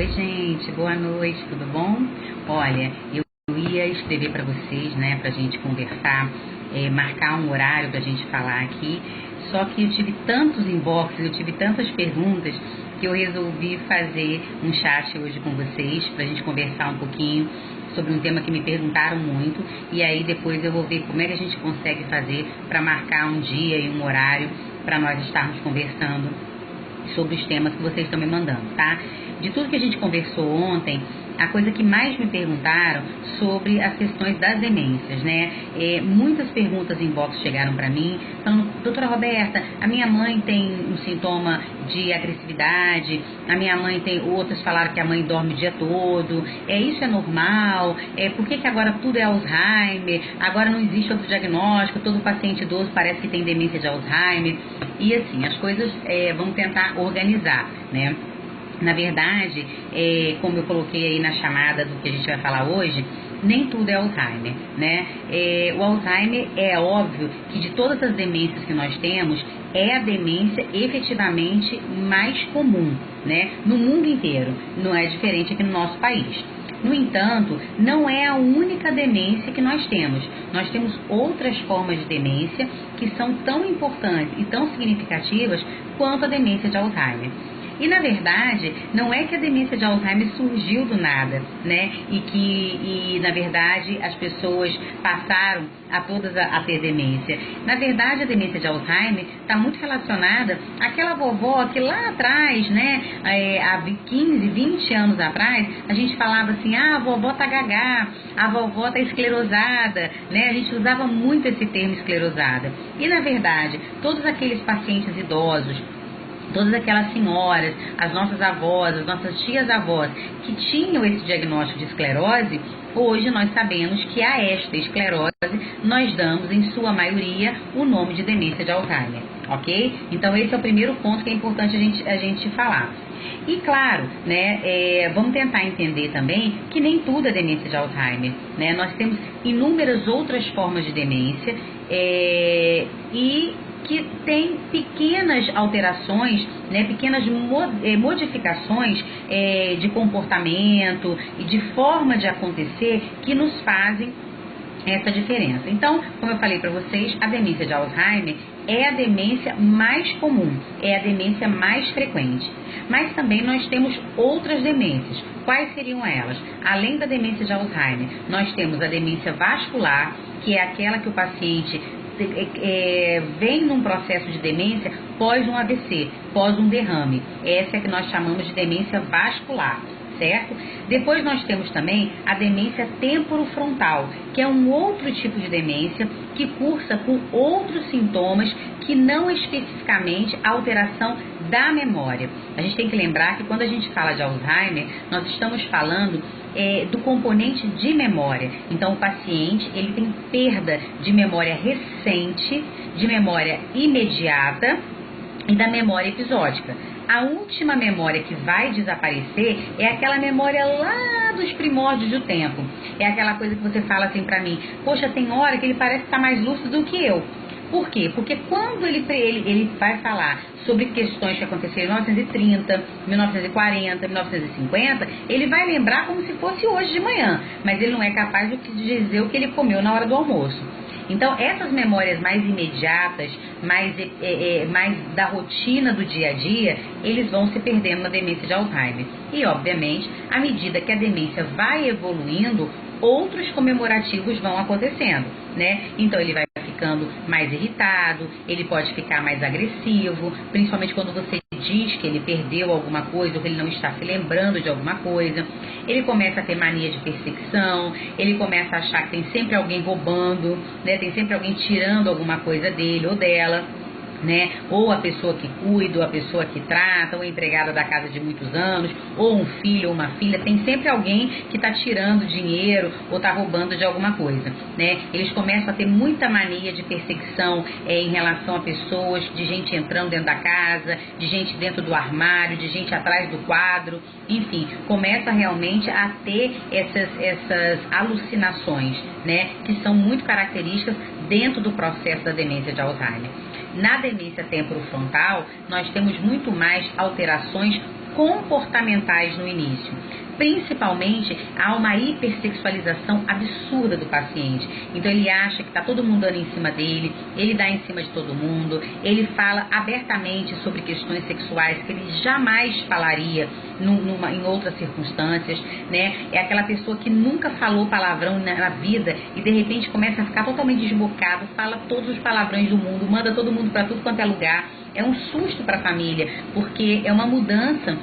Oi, gente, boa noite, tudo bom? Olha, eu ia escrever para vocês, né, pra gente conversar, marcar um horário pra gente falar aqui, só que eu tive tantos inboxes, eu tive tantas perguntas que eu resolvi fazer um chat hoje com vocês pra gente conversar um pouquinho sobre um tema que me perguntaram muito, e aí depois eu vou ver como é que a gente consegue fazer para marcar um dia e um horário para nós estarmos conversando sobre os temas que vocês estão me mandando, tá? De tudo que a gente conversou ontem, a coisa que mais me perguntaram sobre as questões das demências, né? Muitas perguntas em box chegaram para mim, falando, doutora Roberta, a minha mãe tem um sintoma de agressividade, a minha mãe tem, outras falaram que a mãe dorme o dia todo, isso é normal, por que agora tudo é Alzheimer, agora não existe outro diagnóstico, todo paciente idoso parece que tem demência de Alzheimer, e assim, as coisas vamos tentar organizar, né? Na verdade, como eu coloquei aí na chamada do que a gente vai falar hoje, nem tudo é Alzheimer, né? O Alzheimer é óbvio que de todas as demências que nós temos, é a demência efetivamente mais comum, né? No mundo inteiro, não é diferente aqui no nosso país. No entanto, não é a única demência que nós temos. Nós temos outras formas de demência que são tão importantes e tão significativas quanto a demência de Alzheimer. E, na verdade, não é que a demência de Alzheimer surgiu do nada, né? E na verdade, as pessoas passaram a todas a ter demência. Na verdade, a demência de Alzheimer está muito relacionada àquela vovó que lá atrás, né? Há 15, 20 anos atrás, a gente falava assim, a vovó tá gagá, a vovó tá esclerosada, né? A gente usava muito esse termo esclerosada. E, na verdade, todos aqueles pacientes idosos, todas aquelas senhoras, as nossas avós, as nossas tias-avós que tinham esse diagnóstico de esclerose, hoje nós sabemos que a esta esclerose nós damos, em sua maioria, o nome de demência de Alzheimer, ok? Então esse é o primeiro ponto que é importante a gente falar. E claro, né, vamos tentar entender também que nem tudo é demência de Alzheimer, né? Nós temos inúmeras outras formas de demência e que tem pequenas alterações, né, pequenas modificações de comportamento e de forma de acontecer que nos fazem essa diferença. Então, como eu falei para vocês, a demência de Alzheimer é a demência mais comum, é a demência mais frequente. Mas também nós temos outras demências. Quais seriam elas? Além da demência de Alzheimer, nós temos a demência vascular, que é aquela que o paciente vem num processo de demência pós um AVC, pós um derrame. Essa é que nós chamamos de demência vascular, certo? Depois nós temos também a demência temporofrontal, que é um outro tipo de demência que cursa com outros sintomas que não especificamente a alteração da memória. A gente tem que lembrar que quando a gente fala de Alzheimer, nós estamos falando do componente de memória. Então o paciente ele tem perda de memória recente, de memória imediata e da memória episódica. A última memória que vai desaparecer é aquela memória lá dos primórdios do tempo. É aquela coisa que você fala assim pra mim, poxa, tem hora que ele parece estar mais lúcido do que eu. Por quê? Porque quando ele vai falar sobre questões que aconteceram em 1930, 1940, 1950, ele vai lembrar como se fosse hoje de manhã, mas ele não é capaz de dizer o que ele comeu na hora do almoço. Então, essas memórias mais imediatas, mais da rotina do dia a dia, eles vão se perdendo na demência de Alzheimer. E, obviamente, à medida que a demência vai evoluindo, outros comemorativos vão acontecendo, né? Então, ele vai ficando mais irritado, ele pode ficar mais agressivo, principalmente quando você diz que ele perdeu alguma coisa ou que ele não está se lembrando de alguma coisa. Ele começa a ter mania de perseguição, ele começa a achar que tem sempre alguém roubando, né? Tem sempre alguém tirando alguma coisa dele ou dela, né? Ou a pessoa que cuida, ou a pessoa que trata, ou a empregada da casa de muitos anos, ou um filho ou uma filha, tem sempre alguém que está tirando dinheiro ou está roubando de alguma coisa, né? Eles começam a ter muita mania de perseguição em relação a pessoas, de gente entrando dentro da casa, de gente dentro do armário, de gente atrás do quadro, enfim, começa realmente a ter essas alucinações, né? Que são muito características dentro do processo da demência de Alzheimer. Na demência temporofrontal, nós temos muito mais alterações comportamentais no início. Principalmente, há uma hipersexualização absurda do paciente. Então ele acha que está todo mundo dando em cima dele, ele dá em cima de todo mundo, ele fala abertamente sobre questões sexuais que ele jamais falaria em outras circunstâncias, né? É aquela pessoa que nunca falou palavrão na vida e de repente começa a ficar totalmente desbocado, fala todos os palavrões do mundo, manda todo mundo para tudo quanto é lugar. É um susto para a família, porque é uma mudança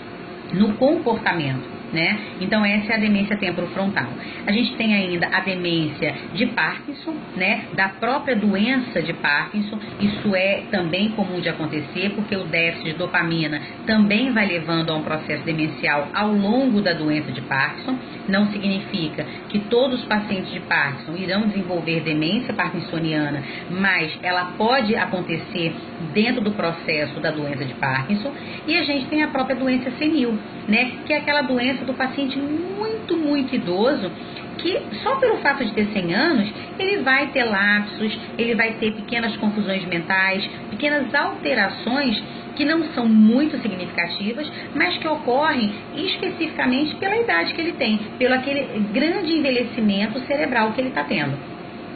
no comportamento, né? Então essa é a demência temporofrontal. A gente tem ainda a demência de Parkinson, né? Da própria doença de Parkinson. Isso é também comum de acontecer, porque o déficit de dopamina também vai levando a um processo demencial ao longo da doença de Parkinson. Não significa que todos os pacientes de Parkinson irão desenvolver demência parkinsoniana, mas ela pode acontecer dentro do processo da doença de Parkinson. E a gente tem a própria doença senil, né? Que é aquela doença do paciente muito idoso, que só pelo fato de ter 100 anos, ele vai ter lapsos, ele vai ter pequenas confusões mentais, pequenas alterações que não são muito significativas, mas que ocorrem especificamente pela idade que ele tem, pelo aquele grande envelhecimento cerebral que ele está tendo.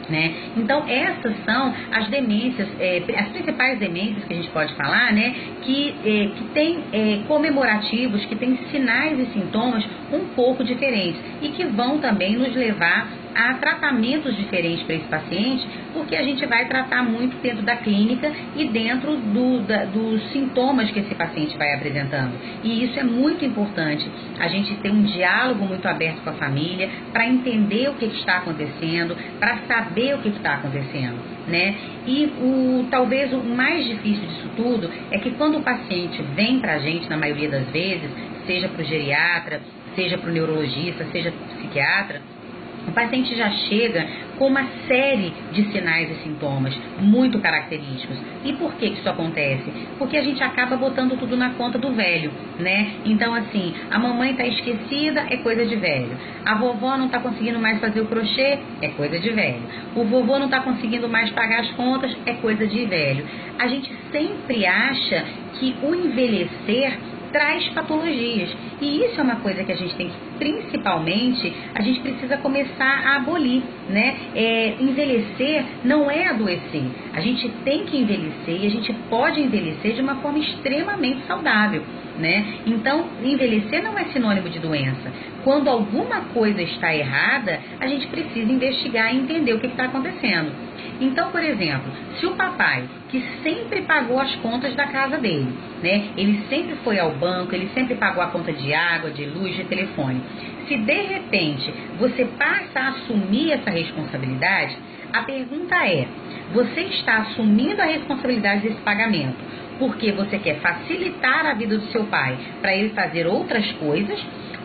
Né? Então essas são as demências, as principais demências que a gente pode falar, né? Que tem comemorativos, que tem sinais e sintomas um pouco diferentes e que vão também nos levar a tratamentos diferentes para esse paciente, porque a gente vai tratar muito dentro da clínica e dentro dos sintomas que esse paciente vai apresentando. E isso é muito importante, a gente ter um diálogo muito aberto com a família para entender o que está acontecendo, para saber o que está acontecendo, né? E talvez o mais difícil disso tudo é que quando o paciente vem para a gente, na maioria das vezes, seja para o geriatra, seja para o neurologista, seja para o psiquiatra, o paciente já chega com uma série de sinais e sintomas muito característicos. E por que isso acontece? Porque a gente acaba botando tudo na conta do velho, né? Então, assim, a mamãe está esquecida, é coisa de velho. A vovó não está conseguindo mais fazer o crochê, é coisa de velho. O vovô não está conseguindo mais pagar as contas, é coisa de velho. A gente sempre acha que o envelhecer traz patologias. E isso é uma coisa que a gente tem que, principalmente, a gente precisa começar a abolir, né? Envelhecer não é adoecer. A gente tem que envelhecer e a gente pode envelhecer de uma forma extremamente saudável, né? Então, envelhecer não é sinônimo de doença. Quando alguma coisa está errada, a gente precisa investigar e entender o que está acontecendo. Então, por exemplo, se o papai, que sempre pagou as contas da casa dele, né? Ele sempre foi ao banco, ele sempre pagou a conta de água, de luz, de telefone. Se de repente você passa a assumir essa responsabilidade, a pergunta é: você está assumindo a responsabilidade desse pagamento porque você quer facilitar a vida do seu pai para ele fazer outras coisas,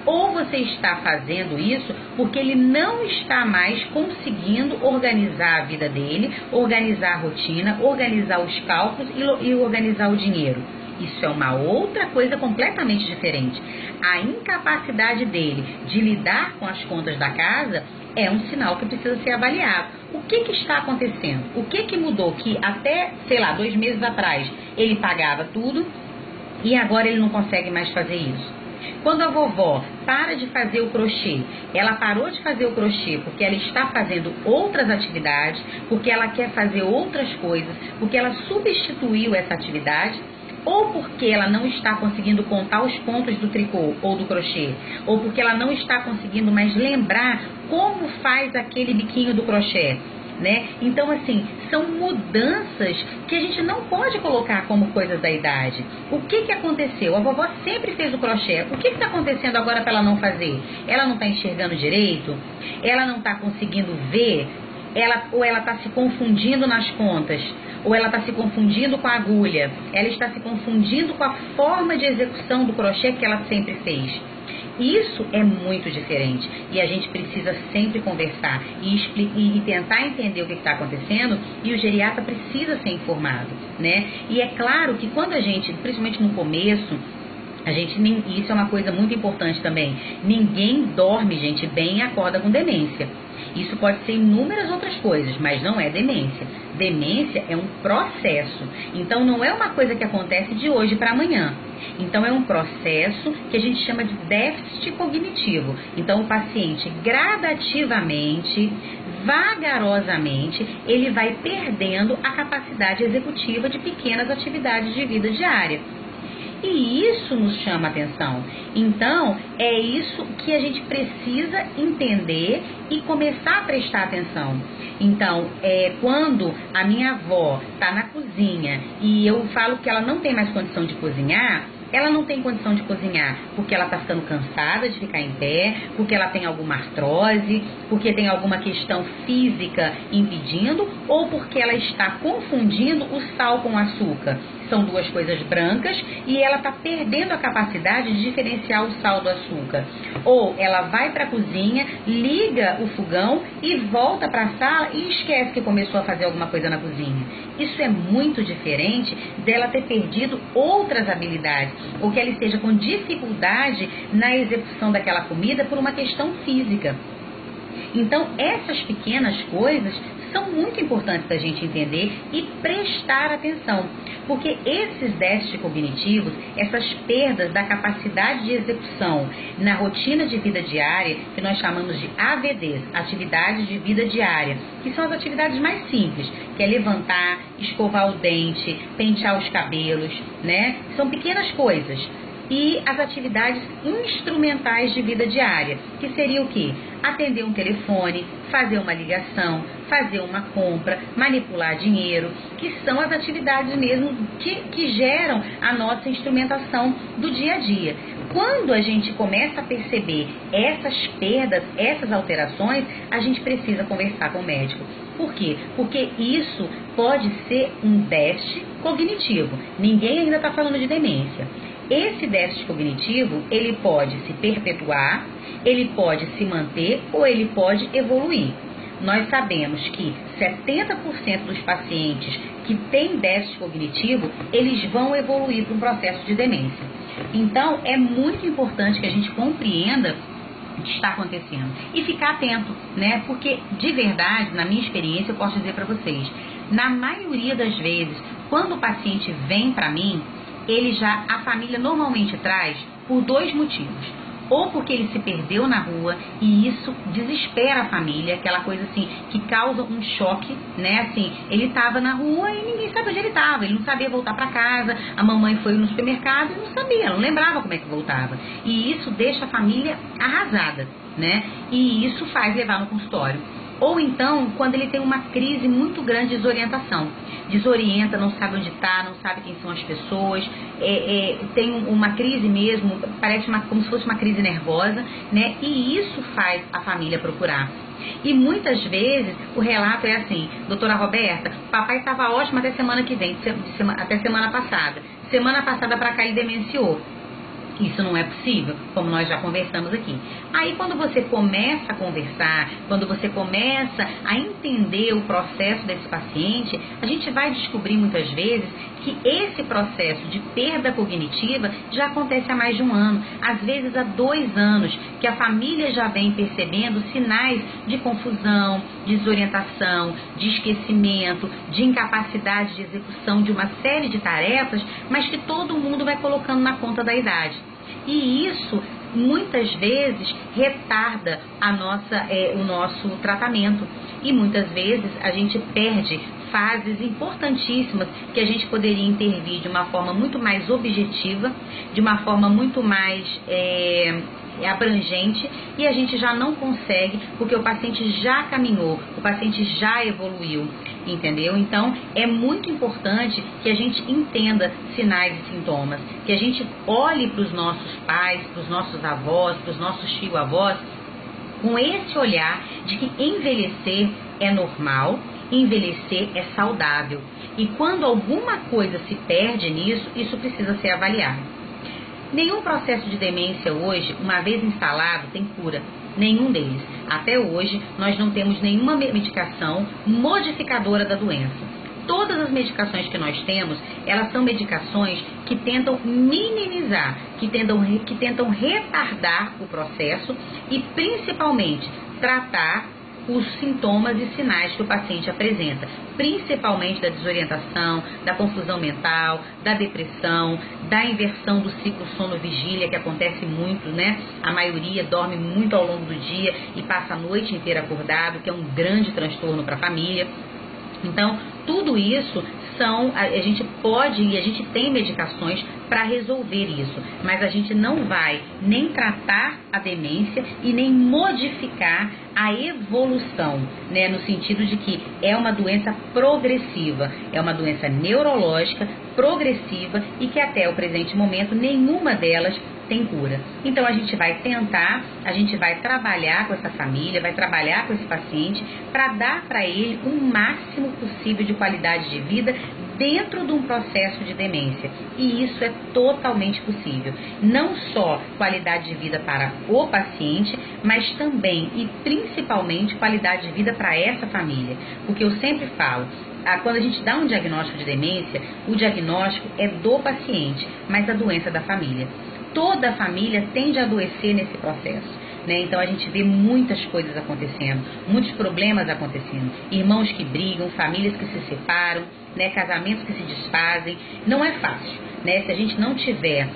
ou você está fazendo isso porque ele não está mais conseguindo organizar a vida dele, organizar a rotina, organizar os cálculos e organizar o dinheiro? Isso é uma outra coisa completamente diferente. A incapacidade dele de lidar com as contas da casa é um sinal que precisa ser avaliado. O que está acontecendo? O que mudou? Que até, 2 meses atrás ele pagava tudo e agora ele não consegue mais fazer isso. Quando a vovó para de fazer o crochê, ela parou de fazer o crochê porque ela está fazendo outras atividades, porque ela quer fazer outras coisas, porque ela substituiu essa atividade, ou porque ela não está conseguindo contar os pontos do tricô ou do crochê, ou porque ela não está conseguindo mais lembrar como faz aquele biquinho do crochê, né? Então, assim, são mudanças que a gente não pode colocar como coisas da idade. O que aconteceu? A vovó sempre fez o crochê. O que está acontecendo agora para ela não fazer? Ela não está enxergando direito? Ela não está conseguindo ver? Ou ela está se confundindo nas contas? Ou ela está se confundindo com a agulha? Ela está se confundindo com a forma de execução do crochê que ela sempre fez? Isso é muito diferente e a gente precisa sempre conversar e tentar entender o que está acontecendo, e o geriatra precisa ser informado, né? E é claro que quando a gente, principalmente no começo, isso é uma coisa muito importante também, ninguém dorme, gente, bem e acorda com demência. Isso pode ser inúmeras outras coisas, mas não é demência. Demência é um processo. Então não é uma coisa que acontece de hoje para amanhã. Então, é um processo que a gente chama de déficit cognitivo. Então, o paciente gradativamente, vagarosamente, ele vai perdendo a capacidade executiva de pequenas atividades de vida diária. E isso nos chama atenção. Então, é isso que a gente precisa entender e começar a prestar atenção. Então, quando a minha avó está na cozinha e eu falo que ela não tem mais condição de cozinhar, ela não tem condição de cozinhar porque ela está ficando cansada de ficar em pé, porque ela tem alguma artrose, porque tem alguma questão física impedindo, ou porque ela está confundindo o sal com o açúcar. São duas coisas brancas e ela está perdendo a capacidade de diferenciar o sal do açúcar. Ou ela vai para a cozinha, liga o fogão e volta para a sala e esquece que começou a fazer alguma coisa na cozinha. Isso é muito diferente dela ter perdido outras habilidades, ou que ela esteja com dificuldade na execução daquela comida por uma questão física. Então, essas pequenas coisas são muito importantes da gente entender e prestar atenção, porque esses déficits cognitivos, essas perdas da capacidade de execução na rotina de vida diária, que nós chamamos de AVDs, atividades de vida diária, que são as atividades mais simples, que é levantar, escovar o dente, pentear os cabelos, né? São pequenas coisas. E as atividades instrumentais de vida diária, que seria o quê? Atender um telefone, fazer uma ligação, fazer uma compra, manipular dinheiro, que são as atividades mesmo que geram a nossa instrumentação do dia a dia. Quando a gente começa a perceber essas perdas, essas alterações, a gente precisa conversar com o médico. Por quê? Porque isso pode ser um déficit cognitivo. Ninguém ainda está falando de demência. Esse déficit cognitivo, ele pode se perpetuar, ele pode se manter ou ele pode evoluir. Nós sabemos que 70% dos pacientes que têm déficit cognitivo, eles vão evoluir para um processo de demência. Então, é muito importante que a gente compreenda o que está acontecendo e ficar atento, né? Porque, de verdade, na minha experiência, eu posso dizer para vocês, na maioria das vezes, quando o paciente vem para mim, a família normalmente traz por dois motivos. Ou porque ele se perdeu na rua e isso desespera a família, aquela coisa assim, que causa um choque, né? Assim, ele estava na rua e ninguém sabe onde ele estava, ele não sabia voltar para casa, a mamãe foi no supermercado e não sabia, não lembrava como é que voltava. E isso deixa a família arrasada, né? E isso faz levar no consultório. Ou então, quando ele tem uma crise muito grande de desorientação. Desorienta, não sabe onde está, não sabe quem são as pessoas, tem uma crise mesmo, parece como se fosse uma crise nervosa, né? E isso faz a família procurar. E muitas vezes o relato é assim: doutora Roberta, papai estava ótimo até semana que vem, até semana passada. Semana passada para cá ele demenciou. Isso não é possível, como nós já conversamos aqui. Aí quando você começa a conversar, quando você começa a entender o processo desse paciente, a gente vai descobrir muitas vezes que esse processo de perda cognitiva já acontece há mais de um ano, às vezes há 2 anos, que a família já vem percebendo sinais de confusão, de desorientação, de esquecimento, de incapacidade de execução de uma série de tarefas, mas que todo mundo vai colocando na conta da idade. E isso, muitas vezes, retarda o nosso tratamento. E muitas vezes a gente perde fases importantíssimas que a gente poderia intervir de uma forma muito mais objetiva, de uma forma muito mais abrangente, e a gente já não consegue, porque o paciente já caminhou, o paciente já evoluiu, entendeu? Então, é muito importante que a gente entenda sinais e sintomas, que a gente olhe para os nossos pais, para os nossos avós, para os nossos tio-avós, com esse olhar de que envelhecer é normal, envelhecer é saudável. E quando alguma coisa se perde nisso, isso precisa ser avaliado. Nenhum processo de demência hoje, uma vez instalado, tem cura. Nenhum deles. Até hoje, nós não temos nenhuma medicação modificadora da doença. Todas as medicações que nós temos, elas são medicações que tentam minimizar, que tentam retardar o processo e, principalmente, tratar os sintomas e sinais que o paciente apresenta, principalmente da desorientação, da confusão mental, da depressão, da inversão do ciclo sono-vigília, que acontece muito, né? A maioria dorme muito ao longo do dia e passa a noite inteira acordado, que é um grande transtorno para a família. Então, tudo isso a gente pode e a gente tem medicações para resolver isso, mas a gente não vai nem tratar a demência e nem modificar a evolução, né, no sentido de que é uma doença progressiva, é uma doença neurológica progressiva e que até o presente momento nenhuma delas tem cura. Então a gente vai tentar, a gente vai trabalhar com essa família, vai trabalhar com esse paciente para dar para ele o máximo possível de qualidade de vida dentro de um processo de demência. E isso é totalmente possível. Não só qualidade de vida para o paciente, mas também e principalmente qualidade de vida para essa família. Porque eu sempre falo, quando a gente dá um diagnóstico de demência, o diagnóstico é do paciente, mas a doença é da família. Toda a família tende a adoecer nesse processo, né? Então a gente vê muitas coisas acontecendo, muitos problemas acontecendo, irmãos que brigam, famílias que se separam, né? Casamentos que se desfazem. Não é fácil, né? Se a gente não tiver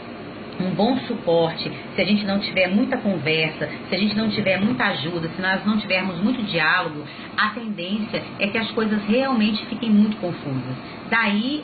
um bom suporte, se a gente não tiver muita conversa, se a gente não tiver muita ajuda, se nós não tivermos muito diálogo, a tendência é que as coisas realmente fiquem muito confusas. Daí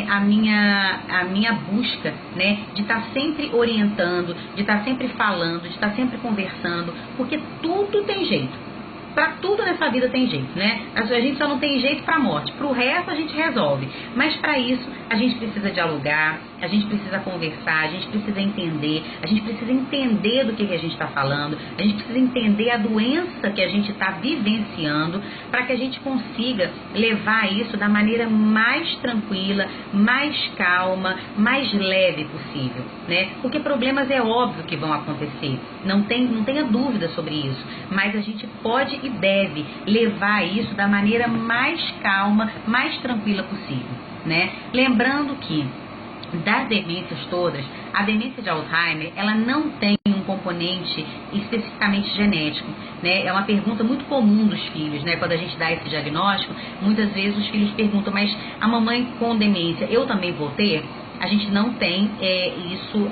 a minha busca, né, de estar sempre orientando, de estar sempre falando, de estar sempre conversando, porque tudo tem jeito. Para tudo nessa vida tem jeito, né? A gente só não tem jeito para a morte. Para o resto a gente resolve. Mas para isso a gente precisa dialogar, a gente precisa conversar, a gente precisa entender, a gente precisa entender do que a gente está falando, a gente precisa entender a doença que a gente está vivenciando para que a gente consiga levar isso da maneira mais tranquila, mais calma, mais leve possível, né? Porque problemas é óbvio que vão acontecer, não tenha dúvida sobre isso, mas a gente pode e deve levar isso da maneira mais calma, mais tranquila possível, né? Lembrando que das demências todas, a demência de Alzheimer, ela não tem um componente especificamente genético, né? É uma pergunta muito comum dos filhos, né? Quando a gente dá esse diagnóstico, muitas vezes os filhos perguntam, mas a mamãe com demência, eu também vou ter? A gente não tem isso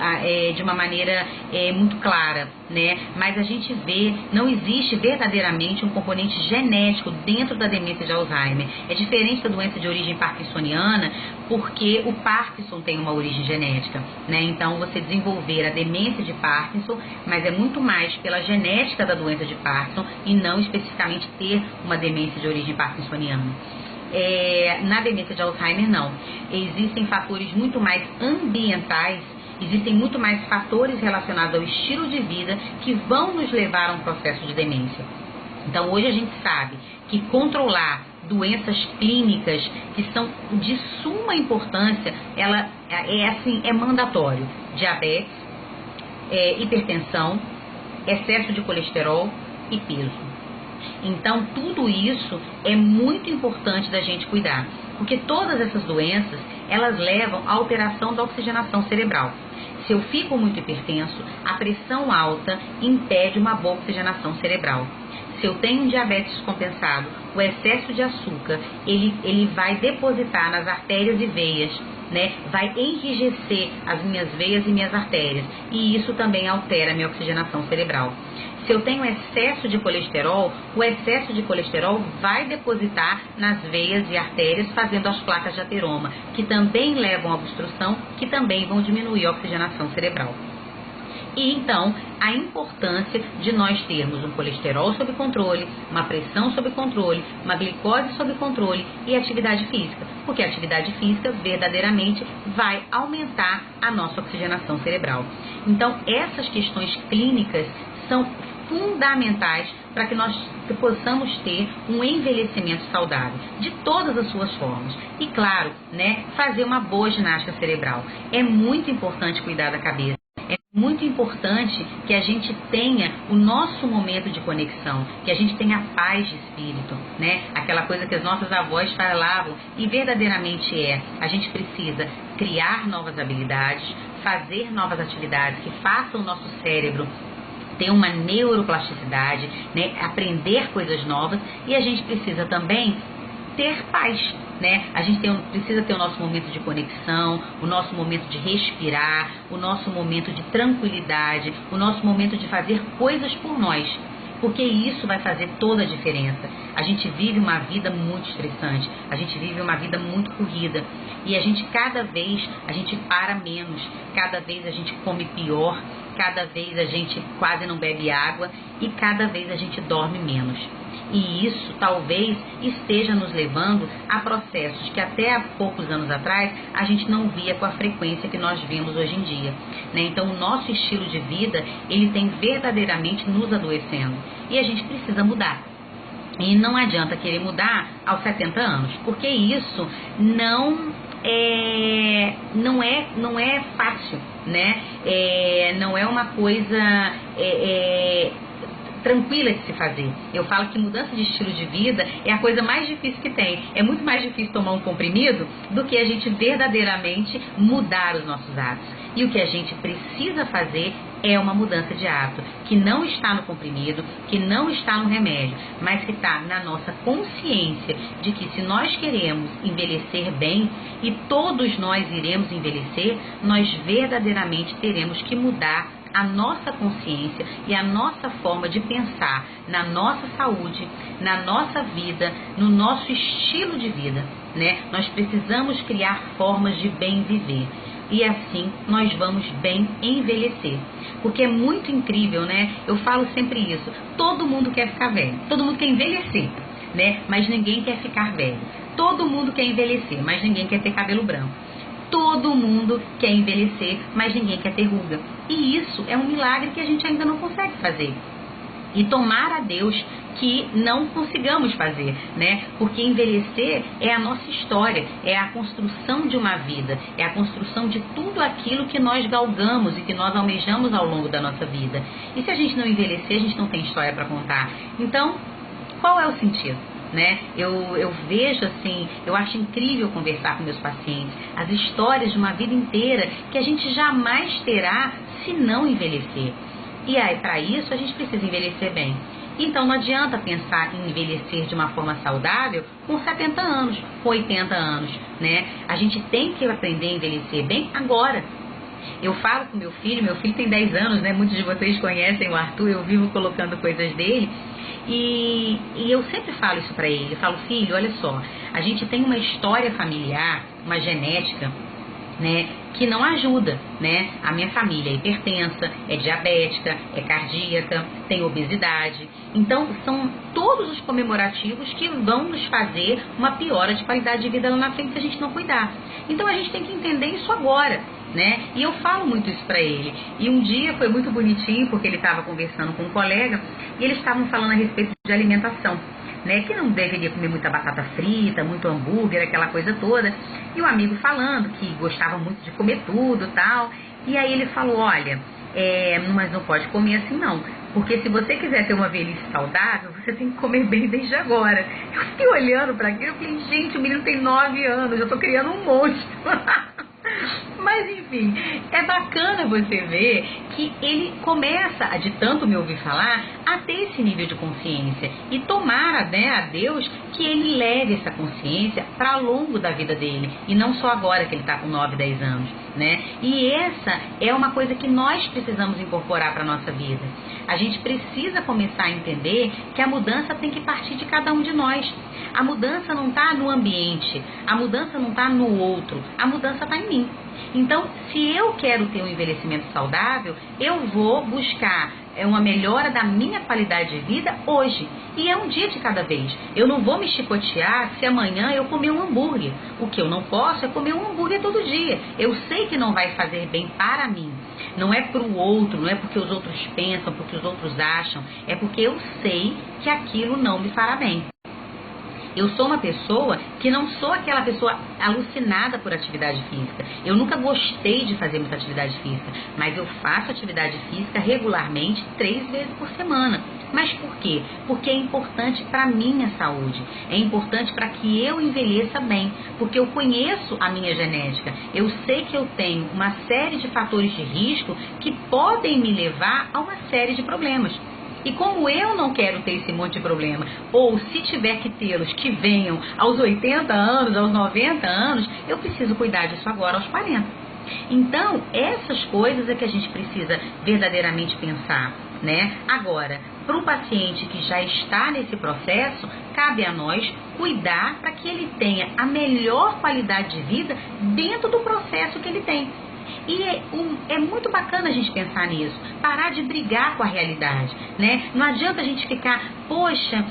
de uma maneira muito clara, né? Mas a gente vê, não existe verdadeiramente um componente genético dentro da demência de Alzheimer. É diferente da doença de origem parkinsoniana, porque o Parkinson tem uma origem genética, né? Então você desenvolver a demência de Parkinson, mas é muito mais pela genética da doença de Parkinson e não especificamente ter uma demência de origem parkinsoniana. Na demência de Alzheimer não, existem fatores muito mais ambientais, existem muito mais fatores relacionados ao estilo de vida que vão nos levar a um processo de demência. Então hoje a gente sabe que controlar doenças clínicas que são de suma importância, ela é mandatório. Diabetes, hipertensão, excesso de colesterol e peso. Então, tudo isso é muito importante da gente cuidar, porque todas essas doenças, elas levam à alteração da oxigenação cerebral. Se eu fico muito hipertenso, a pressão alta impede uma boa oxigenação cerebral. Se eu tenho um diabetes descompensado, o excesso de açúcar, ele vai depositar nas artérias e veias, né? Vai enrijecer as minhas veias e minhas artérias, e isso também altera a minha oxigenação cerebral. Se eu tenho excesso de colesterol, o excesso de colesterol vai depositar nas veias e artérias, fazendo as placas de ateroma, que também levam à obstrução, que também vão diminuir a oxigenação cerebral. E então, a importância de nós termos um colesterol sob controle, uma pressão sob controle, uma glicose sob controle e atividade física, porque a atividade física verdadeiramente vai aumentar a nossa oxigenação cerebral. Então, essas questões clínicas são fundamentais para que nós possamos ter um envelhecimento saudável, de todas as suas formas. E claro, né, fazer uma boa ginástica cerebral. É muito importante cuidar da cabeça. É muito importante que a gente tenha o nosso momento de conexão, que a gente tenha paz de espírito, né? Aquela coisa que as nossas avós falavam, e verdadeiramente a gente precisa criar novas habilidades, fazer novas atividades que façam o nosso cérebro ter uma neuroplasticidade, né? Aprender coisas novas, e a gente precisa também ter paz, né? A gente precisa ter o nosso momento de conexão, o nosso momento de respirar, o nosso momento de tranquilidade, o nosso momento de fazer coisas por nós, porque isso vai fazer toda a diferença. A gente vive uma vida muito estressante, a gente vive uma vida muito corrida, e cada vez a gente para menos, cada vez a gente come pior, cada vez a gente quase não bebe água e cada vez a gente dorme menos. E isso talvez esteja nos levando a processos que até há poucos anos atrás a gente não via com a frequência que nós vemos hoje em dia, né? Então o nosso estilo de vida, ele tem verdadeiramente nos adoecendo, e a gente precisa mudar. E não adianta querer mudar aos 70 anos, porque isso não é fácil, né? Não é uma coisa tranquila de se fazer. Eu falo que mudança de estilo de vida é a coisa mais difícil que tem. É muito mais difícil tomar um comprimido do que a gente verdadeiramente mudar os nossos hábitos. E o que a gente precisa fazer é uma mudança de hábito, que não está no comprimido, que não está no remédio, mas que está na nossa consciência de que se nós queremos envelhecer bem, e todos nós iremos envelhecer, nós verdadeiramente teremos que mudar a nossa consciência e a nossa forma de pensar na nossa saúde, na nossa vida, no nosso estilo de vida, né? Nós precisamos criar formas de bem viver, e assim nós vamos bem envelhecer, porque é muito incrível, né? Eu falo sempre isso, todo mundo quer ficar velho, todo mundo quer envelhecer, né? Mas ninguém quer ficar velho. Todo mundo quer envelhecer, mas ninguém quer ter cabelo branco. Todo mundo quer envelhecer, mas ninguém quer ter ruga. E isso é um milagre que a gente ainda não consegue fazer. E tomara a Deus que não consigamos fazer, né? Porque envelhecer é a nossa história, é a construção de uma vida, é a construção de tudo aquilo que nós galgamos e que nós almejamos ao longo da nossa vida. E se a gente não envelhecer, a gente não tem história para contar. Então, qual é o sentido? Né? Eu vejo assim, eu acho incrível conversar com meus pacientes, as histórias de uma vida inteira que a gente jamais terá se não envelhecer. E aí, para isso, a gente precisa envelhecer bem. Então, não adianta pensar em envelhecer de uma forma saudável com 70 anos, com 80 anos, né? A gente tem que aprender a envelhecer bem agora. Eu falo com meu filho tem 10 anos, né? Muitos de vocês conhecem o Arthur, eu vivo colocando coisas dele. E eu sempre falo isso para ele, eu falo, filho, olha só, a gente tem uma história familiar, uma genética, né, que não ajuda, né? A minha família é hipertensa, é diabética, é cardíaca, tem obesidade. Então, são todos os comemorativos que vão nos fazer uma piora de qualidade de vida lá na frente se a gente não cuidar. Então, a gente tem que entender isso agora, né? E eu falo muito isso para ele. E um dia foi muito bonitinho, porque ele estava conversando com um colega e eles estavam falando a respeito de alimentação, né, que não deveria comer muita batata frita, muito hambúrguer, aquela coisa toda. E o amigo falando que gostava muito de comer tudo e tal. E aí ele falou, olha, mas não pode comer assim não, porque se você quiser ter uma velhice saudável, você tem que comer bem desde agora. Eu fiquei olhando para aquilo e falei, gente, o menino tem 9 anos, eu tô criando um monstro. Mas enfim, é bacana você ver que ele começa, de tanto me ouvir falar, a ter esse nível de consciência. E tomara, né, a Deus que ele leve essa consciência para longo da vida dele. E não só agora que ele está com 9, 10 anos, né? E essa é uma coisa que nós precisamos incorporar para a nossa vida. A gente precisa começar a entender que a mudança tem que partir de cada um de nós. A mudança não está no ambiente, a mudança não está no outro, a mudança está em mim. Então, se eu quero ter um envelhecimento saudável, eu vou buscar uma melhora da minha qualidade de vida hoje. E é um dia de cada vez. Eu não vou me chicotear se amanhã eu comer um hambúrguer. O que eu não posso é comer um hambúrguer todo dia. Eu sei que não vai fazer bem para mim. Não é para o outro, não é porque os outros pensam, porque os outros acham. É porque eu sei que aquilo não me fará bem. Eu sou uma pessoa que não sou aquela pessoa alucinada por atividade física. Eu nunca gostei de fazer muita atividade física, mas eu faço atividade física regularmente 3 vezes por semana. Mas por quê? Porque é importante para a minha saúde, é importante para que eu envelheça bem, porque eu conheço a minha genética, eu sei que eu tenho uma série de fatores de risco que podem me levar a uma série de problemas. E como eu não quero ter esse monte de problema, ou se tiver que tê-los, que venham aos 80 anos, aos 90 anos, eu preciso cuidar disso agora aos 40. Então, essas coisas é que a gente precisa verdadeiramente pensar, né? Agora, para o paciente que já está nesse processo, cabe a nós cuidar para que ele tenha a melhor qualidade de vida dentro do processo que ele tem. E é muito bacana a gente pensar nisso, parar de brigar com a realidade, né? Não adianta a gente ficar, poxa,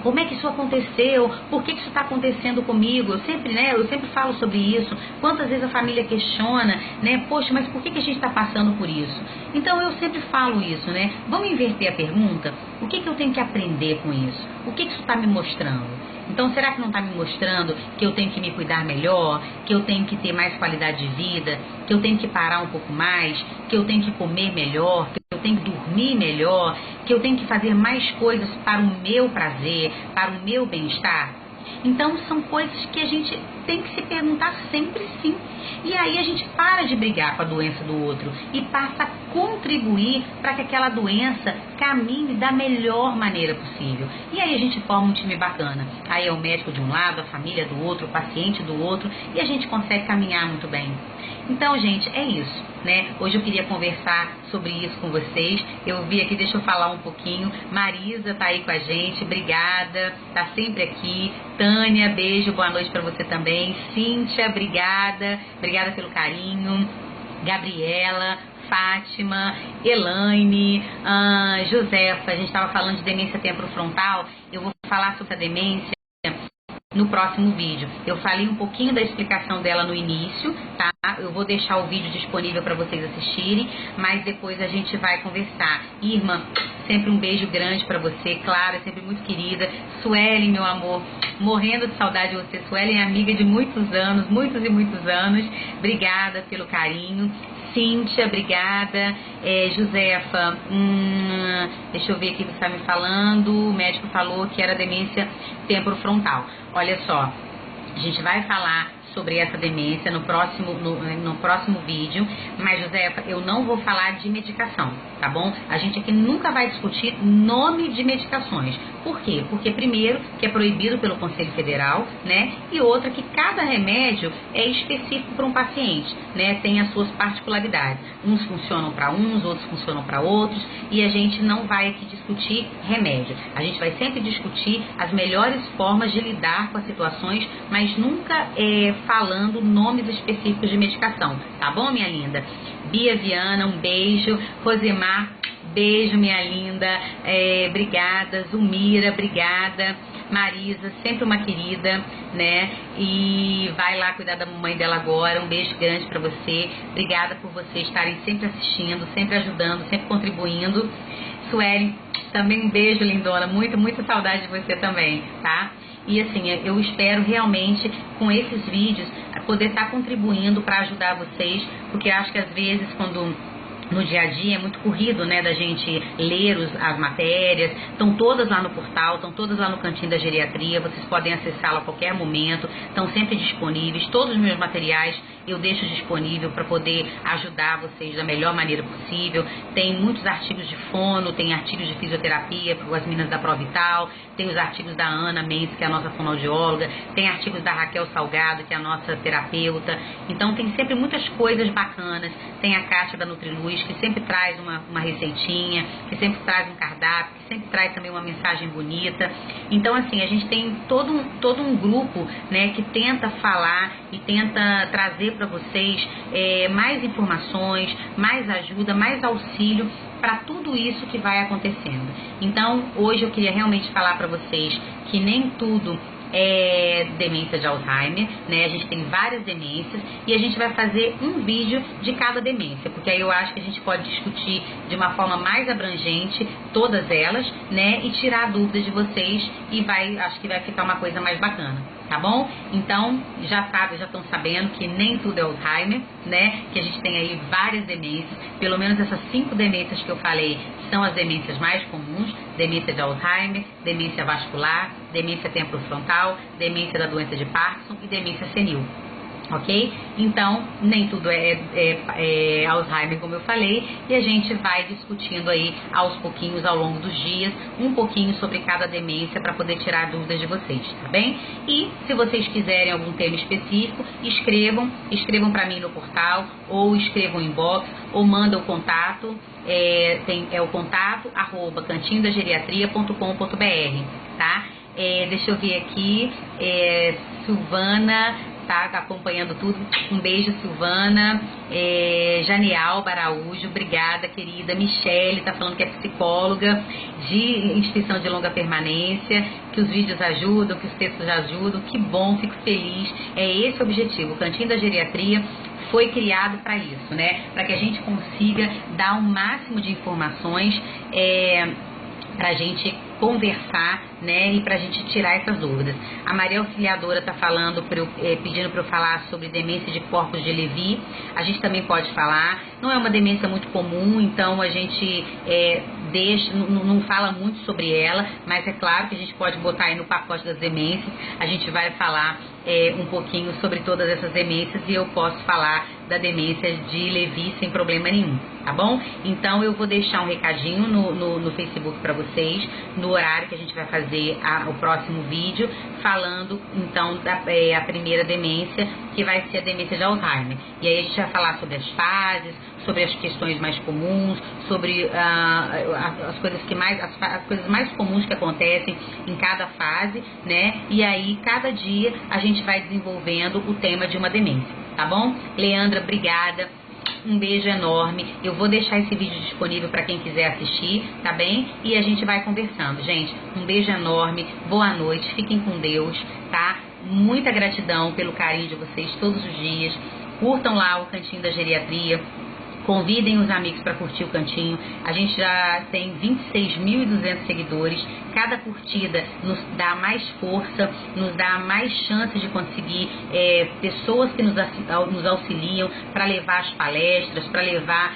como é que isso aconteceu? Por que isso está acontecendo comigo? Eu sempre falo sobre isso. Quantas vezes a família questiona, né? Poxa, mas por que a gente está passando por isso? Então eu sempre falo isso, né? Vamos inverter a pergunta? O que eu tenho que aprender com isso? O que isso está me mostrando? Então, será que não está me mostrando que eu tenho que me cuidar melhor, que eu tenho que ter mais qualidade de vida, que eu tenho que parar um pouco mais, que eu tenho que comer melhor, que eu tenho que dormir melhor, que eu tenho que fazer mais coisas para o meu prazer, para o meu bem-estar? Então, são coisas que a gente tem que se perguntar sempre sim. E aí a gente para de brigar com a doença do outro e passa a contribuir para que aquela doença caminhe da melhor maneira possível. E aí a gente forma um time bacana. Aí é o médico de um lado, a família do outro, o paciente do outro, e a gente consegue caminhar muito bem. Então, gente, é isso, né? Hoje eu queria conversar sobre isso com vocês. Eu vi aqui, deixa eu falar um pouquinho. Marisa tá aí com a gente, obrigada, tá sempre aqui. Tânia, beijo, boa noite para você também. Cíntia, obrigada pelo carinho. Gabriela, Fátima, Elaine, Josefa, a gente estava falando de demência temporofrontal. Eu vou falar sobre a demência no próximo vídeo. Eu falei um pouquinho da explicação dela no início, tá? Eu vou deixar o vídeo disponível para vocês assistirem, mas depois a gente vai conversar. Irmã, sempre um beijo grande para você, Clara, sempre muito querida. Suelen, meu amor, morrendo de saudade de você. Suelen é amiga de muitos anos, muitos e muitos anos. Obrigada pelo carinho. Cíntia, obrigada. Josefa, deixa eu ver aqui o que você está me falando. O médico falou que era demência temporofrontal. Olha só, a gente vai falar sobre essa demência no próximo vídeo, mas Josefa, eu não vou falar de medicação, tá bom? A gente aqui nunca vai discutir nome de medicações. Por quê? Porque primeiro, que é proibido pelo Conselho Federal, né? E outra, que cada remédio é específico para um paciente, né? Tem as suas particularidades. Uns funcionam para uns, outros funcionam para outros, e a gente não vai aqui discutir remédio. A gente vai sempre discutir as melhores formas de lidar com as situações, mas nunca falando nomes específicos de medicação, tá bom, minha linda? Bia Viana, um beijo. Rosemar, beijo, minha linda. Obrigada. Zulmira, obrigada. Marisa, sempre uma querida, né? E vai lá cuidar da mamãe dela agora. Um beijo grande pra você. Obrigada por vocês estarem sempre assistindo, sempre ajudando, sempre contribuindo. Sueli, também um beijo, lindona. Muita saudade de você também, tá? E assim, eu espero realmente com esses vídeos poder estar contribuindo para ajudar vocês, porque eu acho que às vezes quando no dia a dia é muito corrido, né, da gente ler as matérias, estão todas lá no portal, estão todas lá no cantinho da geriatria, vocês podem acessá-la a qualquer momento, estão sempre disponíveis, todos os meus materiais eu deixo disponível para poder ajudar vocês da melhor maneira possível. Tem muitos artigos de fono, tem artigos de fisioterapia para as meninas da Provital, tem os artigos da Ana Mendes, que é a nossa fonoaudióloga, tem artigos da Raquel Salgado, que é a nossa terapeuta. Então tem sempre muitas coisas bacanas. Tem a Kátia da Nutriluz, que sempre traz uma receitinha, que sempre traz um cardápio, que sempre traz também uma mensagem bonita. Então assim, a gente tem todo um grupo, né, que tenta falar e tenta trazer para vocês mais informações, mais ajuda, mais auxílio para tudo isso que vai acontecendo. Então, hoje eu queria realmente falar para vocês que nem tudo demência de Alzheimer, né? A gente tem várias demências e a gente vai fazer um vídeo de cada demência, porque aí eu acho que a gente pode discutir de uma forma mais abrangente todas elas, né? E tirar dúvidas de vocês e acho que vai ficar uma coisa mais bacana, tá bom? Então, já estão sabendo que nem tudo é Alzheimer, né? Que a gente tem aí várias demências, pelo menos essas 5 demências que eu falei são as demências mais comuns: demência de Alzheimer, demência vascular, demência temporofrontal, demência da doença de Parkinson e demência senil. Ok? Então, nem tudo é Alzheimer, como eu falei, e a gente vai discutindo aí aos pouquinhos, ao longo dos dias, um pouquinho sobre cada demência para poder tirar dúvidas de vocês, tá bem? E se vocês quiserem algum tema específico, escrevam para mim no portal, ou escrevam em inbox, ou mandam o contato, o contato @cantinhodageriatria.com.br, tá? Deixa eu ver aqui, Silvana tá acompanhando tudo. Um beijo, Silvana. Janial Baraújo, obrigada, querida. Michele tá falando que é psicóloga de instituição de longa permanência, que os vídeos ajudam, que os textos ajudam. Que bom, fico feliz. É esse o objetivo. O Cantinho da Geriatria foi criado para isso, né? Para que a gente consiga dar o máximo de informações para a gente conversar, né, e para a gente tirar essas dúvidas. A Maria Auxiliadora está falando, pedindo para eu falar sobre demência de corpos de Levy. A gente também pode falar. Não é uma demência muito comum, então a gente não fala muito sobre ela, mas é claro que a gente pode botar aí no pacote das demências. A gente vai falar um pouquinho sobre todas essas demências e eu posso falar da demência de Levy sem problema nenhum, tá bom? Então eu vou deixar um recadinho no Facebook para vocês, no horário que a gente vai fazer o próximo vídeo, falando então a primeira demência, que vai ser a demência de Alzheimer. E aí a gente vai falar sobre as fases, sobre as questões mais comuns, sobre as coisas mais comuns que acontecem em cada fase, né? E aí cada dia a gente vai desenvolvendo o tema de uma demência, tá bom? Leandra, obrigada. Um beijo enorme. Eu vou deixar esse vídeo disponível para quem quiser assistir, tá bem? E a gente vai conversando. Gente, um beijo enorme. Boa noite. Fiquem com Deus, tá? Muita gratidão pelo carinho de vocês todos os dias. Curtam lá o Cantinho da Geriatria. Convidem os amigos para curtir o Cantinho. A gente já tem 26.200 seguidores. Cada curtida nos dá mais força, nos dá mais chances de conseguir pessoas que nos auxiliam para levar as palestras, para levar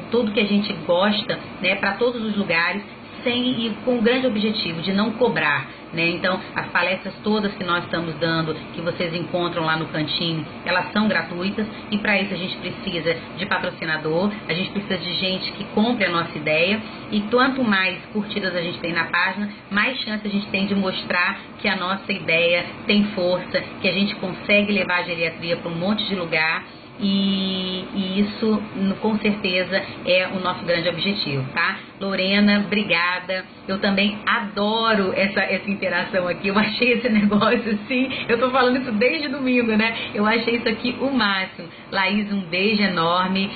tudo que a gente gosta, né, para todos os lugares, e com o grande objetivo de não cobrar, né? Então, as palestras todas que nós estamos dando, que vocês encontram lá no Cantinho, elas são gratuitas, e para isso a gente precisa de patrocinador, a gente precisa de gente que compre a nossa ideia, e quanto mais curtidas a gente tem na página, mais chance a gente tem de mostrar que a nossa ideia tem força, que a gente consegue levar a geriatria para um monte de lugar. E isso com certeza é o nosso grande objetivo, tá? Lorena, obrigada. Eu também adoro essa interação aqui. Eu achei esse negócio assim, eu tô falando isso desde domingo, né? Eu achei isso aqui o máximo. Laís, um beijo enorme.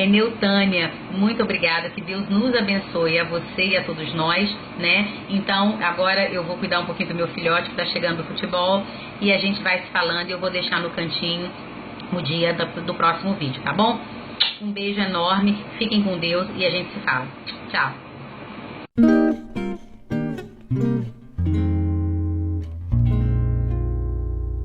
Neutânia, muito obrigada. Que Deus nos abençoe, a você e a todos nós, né? Então agora eu vou cuidar um pouquinho do meu filhote que tá chegando do futebol, e a gente vai se falando, e eu vou deixar no cantinho no dia do próximo vídeo, tá bom? Um beijo enorme, fiquem com Deus e a gente se fala. Tchau!